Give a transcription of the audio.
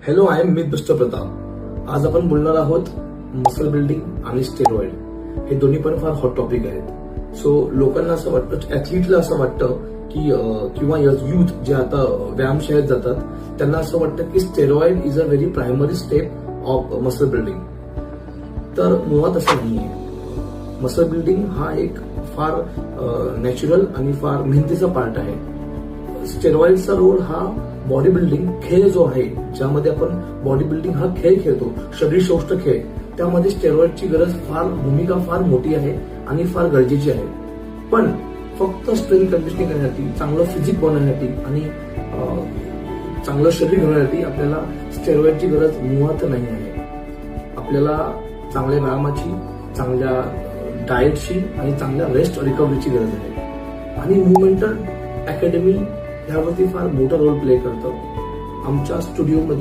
Hello, I am mister Pratap. आज आपण बोलणार आहोत मसल बिल्डिंग आणि स्टेरॉइड. हे दोन्ही पण फार हॉट टॉपिक आहेत. सो लोकांना असं वाटतं, ऍथलीटला असं वाटतं की किंवा युथ जे आता व्यायामशाळेत जातात त्यांना असं वाटतं की steroid is a very primary step of muscle building. तर मुळात असं नाहीये. मसल बिल्डिंग हा एक फार नॅचरल आणि फार मेहनतीचा पार्ट आहे. स्टेरॉइडचा रोल हा बॉडी बिल्डिंग खेळ जो आहे, ज्यामध्ये आपण बॉडी बिल्डिंग हा खेळ खेळतो, शरीर सौष्ठ खेळ, त्यामध्ये स्टेरॉइडची भूमिका फार मोठी आहे आणि फार गरजेची आहे. पण फक्त स्ट्रेंथ कंडिशनिंग करण्यासाठी, चांगलं फिजिक बनवण्यासाठी आणि चांगलं शरीर घडवण्यासाठी आपल्याला स्टेरॉइडची गरज मुळात नाही आहे. आपल्याला चांगल्या व्यायामाची, चांगल्या डाएटची आणि चांगल्या रेस्ट रिकव्हरीची गरज आहे. आणि मुव्हमेंटल अकॅडमी ह्यावरती फार मोठा रोल प्ले करतं. आमच्या स्टुडिओमध्ये